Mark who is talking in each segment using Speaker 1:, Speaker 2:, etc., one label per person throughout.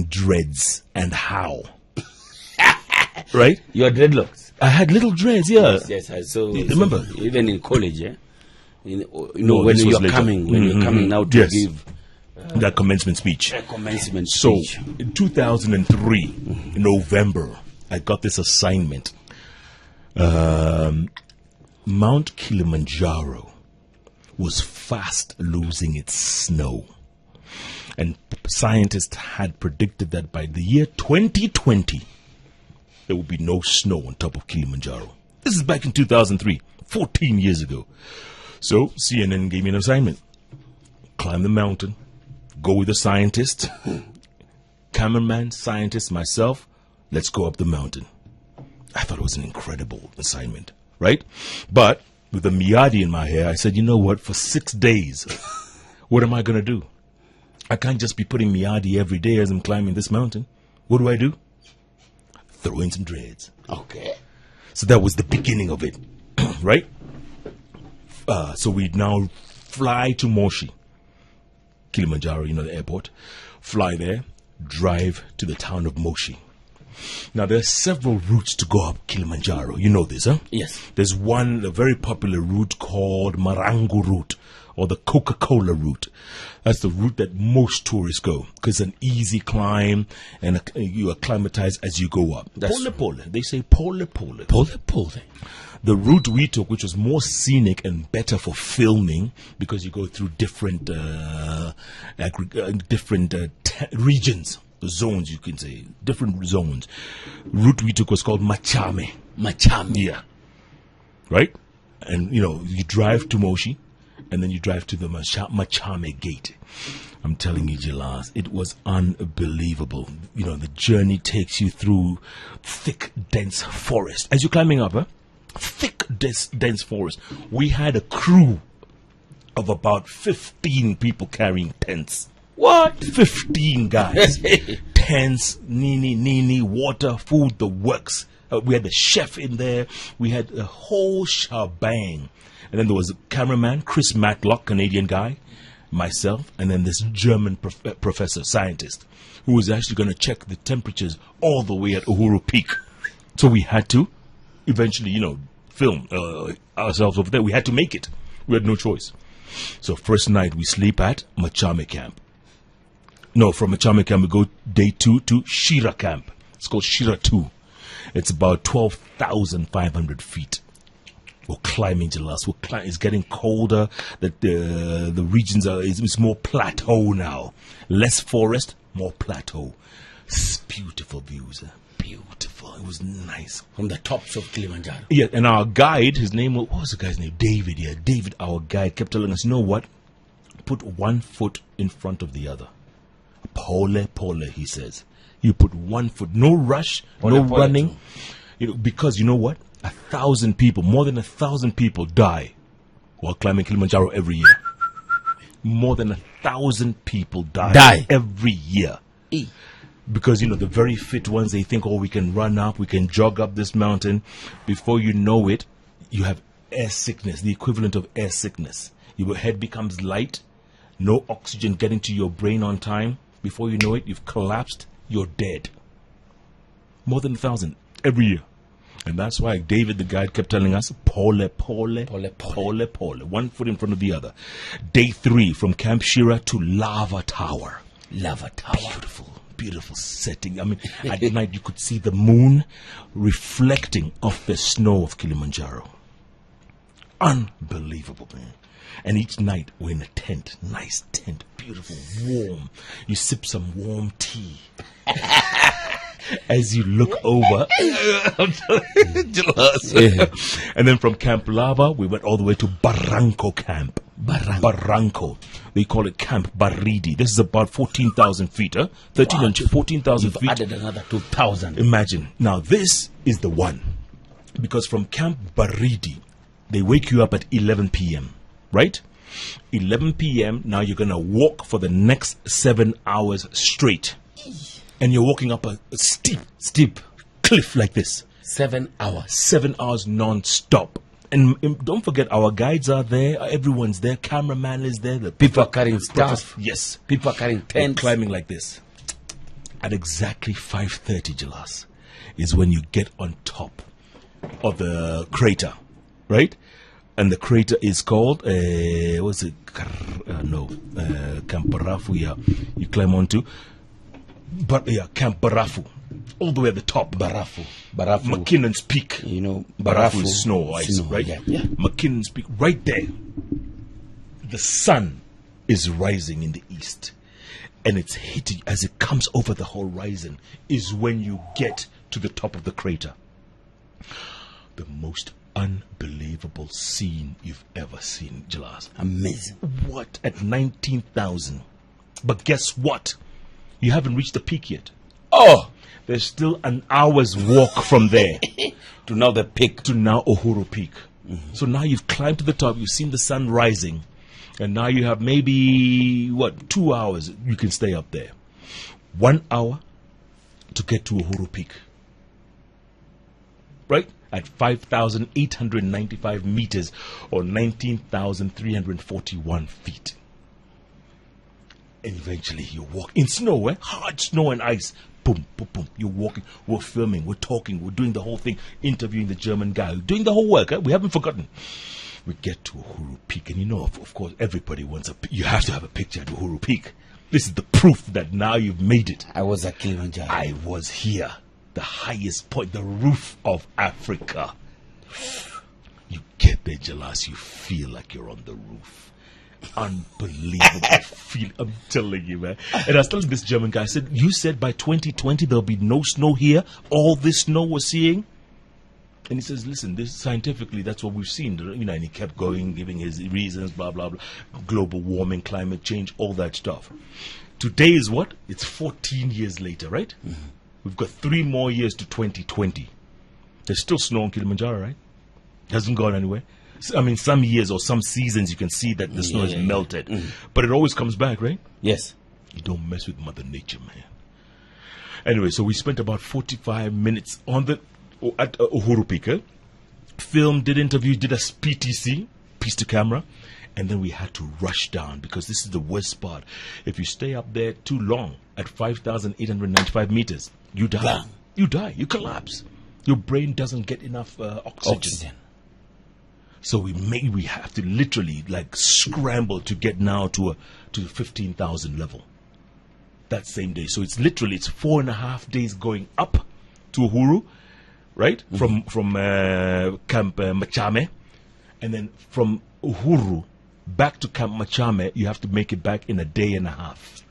Speaker 1: dreads and how. Right?
Speaker 2: Your dreadlocks.
Speaker 1: I had little dreads, yeah.
Speaker 2: Yes, I saw.
Speaker 1: Remember?
Speaker 2: Even in college, yeah.
Speaker 1: No,
Speaker 2: when
Speaker 1: this
Speaker 2: you're
Speaker 1: was later.
Speaker 2: coming now to give
Speaker 1: that commencement speech.
Speaker 2: a commencement
Speaker 1: So,
Speaker 2: speech.
Speaker 1: in 2003, November, I got this assignment. Mount Kilimanjaro was fast losing its snow. And scientists had predicted that by the year 2020, there would be no snow on top of Kilimanjaro. This is back in 2003, 14 years ago. So CNN gave me an assignment. Climb the mountain, go with the scientist, cameraman, scientist, myself. Let's go up the mountain. I thought it was an incredible assignment, right? But with the Miyadi in my hair, I said, you know what? For 6 days, what am I going to do? I can't just be putting Miyadi every day as I'm climbing this mountain. What do? Throw in some dreads.
Speaker 2: Okay.
Speaker 1: So that was the beginning of it, right? So we now fly to Moshi, Kilimanjaro, the airport. Fly there, drive to the town of Moshi. Now, there are several routes to go up Kilimanjaro. You know this, huh?
Speaker 2: Yes.
Speaker 1: There's a very popular route called Marangu route, or the Coca-Cola route. That's the route that most tourists go, because it's an easy climb, and you acclimatize as you go up. Pole. They say pole.
Speaker 2: Pole.
Speaker 1: The route we took, which was more scenic and better for filming, because you go through different regions, zones, you can say, different zones. Route we took was called Machame. Yeah. Right? And, you drive to Moshi, and then you drive to the Machame gate. I'm telling you, Jilas, it was unbelievable. The journey takes you through thick, dense forest. As you're climbing up, thick, dense forest. We had a crew of about 15 people carrying tents.
Speaker 2: What?
Speaker 1: 15 guys. Tents, nini, water, food, the works. We had the chef in there. We had a whole shebang. And then there was a cameraman, Chris Matlock, Canadian guy, myself, and then this German professor, scientist, who was actually going to check the temperatures all the way at Uhuru Peak. So we had to eventually, film ourselves over there. We had to make it. We had no choice. So first night we sleep at Machame camp. No, from Machame camp we go day 2 to Shira camp. It's called Shira 2. It's about 12,500 feet. We're climbing to last. It's getting colder. The regions it's more plateau now. Less forest, more plateau. Beautiful views. Beautiful. It was nice.
Speaker 2: From the tops of Kilimanjaro.
Speaker 1: Yeah, and our guide, what was the guy's name? David. Yeah, David, our guide, kept telling us, you know what? Put one foot in front of the other. Pole, he says. You put one foot, no rush, no running. Because you know what? 1,000 people, more than 1,000 people die while climbing Kilimanjaro every year. More than 1,000 people die every year. Because, the very fit ones, they think, we can run up, we can jog up this mountain. Before you know it, you have air sickness, the equivalent of air sickness. Your head becomes light, no oxygen getting to your brain on time. Before you know it, you've collapsed, you're dead. More than 1,000 every year. And that's why David, the guide, kept telling us, pole. 1 foot in front of the other. Day 3, from Camp Shira to Lava Tower. Beautiful setting. I mean, at night you could see the moon reflecting off the snow of Kilimanjaro. Unbelievable, man. And each night we're in a tent, nice tent, beautiful, warm. You sip some warm tea. As you look over. And then from Camp Lava, we went all the way to Barranco Camp. Barranco. They call it Camp Baridi. This is about 14,000 feet. 14,000 feet.
Speaker 2: Added another 2,000.
Speaker 1: Imagine. Now, this is the one. Because from Camp Baridi, they wake you up at 11 p.m., right? 11 p.m., now you're going to walk for the next 7 hours straight. And you're walking up a steep cliff like this.
Speaker 2: 7 hours.
Speaker 1: 7 hours non-stop. And don't forget, our guides are there. Everyone's there. Cameraman is there. The
Speaker 2: people are carrying stuff.
Speaker 1: Yes.
Speaker 2: People are carrying tents.
Speaker 1: Climbing like this. At exactly 5:30, Jalas, is when you get on top of the crater, right? And the crater is called, what's it? Camp Barafu, yeah. You climb onto. But yeah, Camp Barafu. All the way at the top.
Speaker 2: Barafu.
Speaker 1: McKinnon's Peak.
Speaker 2: You know,
Speaker 1: Barafu is snow, ice,
Speaker 2: snow,
Speaker 1: right?
Speaker 2: Yeah.
Speaker 1: McKinnon's Peak, right there. The sun is rising in the east. And it's hitting as it comes over the horizon is when you get to the top of the crater. The most unbelievable scene you've ever seen, Jalas.
Speaker 2: Amazing.
Speaker 1: What? At 19,000. But guess what? You haven't reached the peak yet.
Speaker 2: Oh!
Speaker 1: There's still an hour's walk from there
Speaker 2: To now the peak.
Speaker 1: to now Uhuru Peak. So now you've climbed to the top, you've seen the sun rising, and now you have maybe, 2 hours you can stay up there. 1 hour to get to Uhuru Peak. Right? At 5,895 meters or 19,341 feet. And eventually you walk in snow, hard snow and ice. Boom, boom, boom. You're walking, we're filming, we're talking, we're doing the whole thing, interviewing the German guy, doing the whole work. We haven't forgotten. We get to Uhuru Peak, and of course, everybody wants you have to have a picture at Uhuru Peak. This is the proof that now you've made it.
Speaker 2: I was at Kilimanjaro.
Speaker 1: I was here, the highest point, the roof of Africa. You get there, Jalas, you feel like you're on the roof. Unbelievable feel, I'm telling you, man. And I was telling this German guy, I said, you said by 2020 there'll be no snow here, all this snow we're seeing. And he says, listen, this scientifically, that's what we've seen. And he kept going, giving his reasons, blah, blah, blah. Global warming, climate change, all that stuff. Today is what? It's 14 years later, right? Mm-hmm. We've got 3 more years to 2020. There's still snow on Kilimanjaro, right? Hasn't gone anywhere. I mean, some years or some seasons you can see that the snow is melted. Mm-hmm. But it always comes back, right?
Speaker 2: Yes.
Speaker 1: You don't mess with Mother Nature, man. Anyway, so we spent about 45 minutes at Uhuru Peak. Filmed, did interviews, did a PTC, piece to camera. And then we had to rush down because this is the worst part. If you stay up there too long at 5,895 meters, you die.
Speaker 2: Bang.
Speaker 1: You die. You collapse. Your brain doesn't get enough oxygen. So we have to literally scramble to get now to the 15,000 level. That same day. So it's 4.5 days going up to Uhuru, right? Mm-hmm. From Camp Machame, and then from Uhuru back to Camp Machame, you have to make it back in a day and a half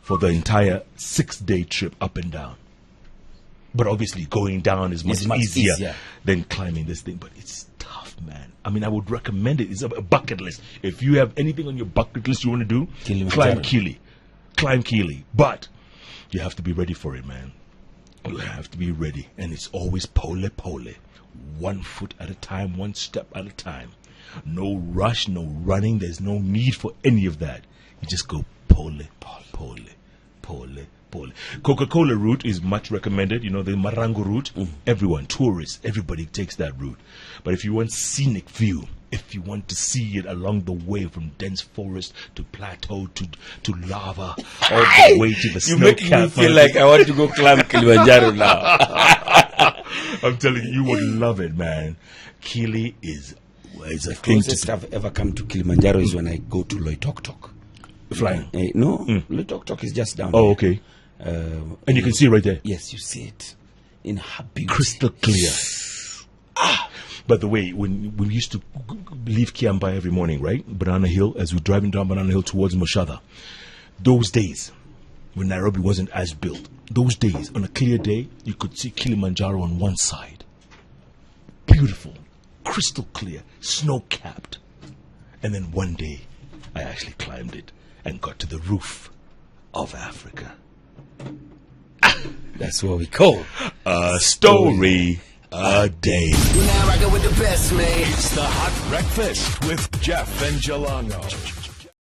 Speaker 1: for the entire 6-day trip up and down. But obviously going down is much easier than climbing this thing. But it's tough, man. I mean, I would recommend it. It's a bucket list. If you have anything on your bucket list you want to do, climb Kili. Climb Kili. But you have to be ready for it, man. You have to be ready. And it's always pole. 1 foot at a time, 1 step at a time. No rush, no running. There's no need for any of that. You just go pole. Coca-Cola route is much recommended. The Marango route. Everyone, tourists, everybody takes that route. But if you want scenic view, if you want to see it along the way from dense forest to plateau to lava, all the way to the snow cap.
Speaker 2: You make me feel like I want to go climb Kilimanjaro now.
Speaker 1: I'm telling you, you would love it, man. Kili is a thing.
Speaker 2: The closest I've ever come to Kilimanjaro is when I go to Loitoktok.
Speaker 1: Flying?
Speaker 2: No, Loitoktok is just down
Speaker 1: there. Oh,
Speaker 2: there.
Speaker 1: okay. And you can see it right there.
Speaker 2: Yes, you see it in happy
Speaker 1: crystal clear. By the way, when we used to leave Kiamba every morning, right? Banana Hill, as we're driving down Banana Hill towards Moshada, those days when Nairobi wasn't as built, those days on a clear day, you could see Kilimanjaro on one side. Beautiful, crystal clear, snow-capped. And then one day, I actually climbed it and got to the roof of Africa.
Speaker 2: That's what we call
Speaker 1: a story a day.
Speaker 3: You're now rocking with the best, man.
Speaker 4: It's the Hot Breakfast with Jeff and Jalango.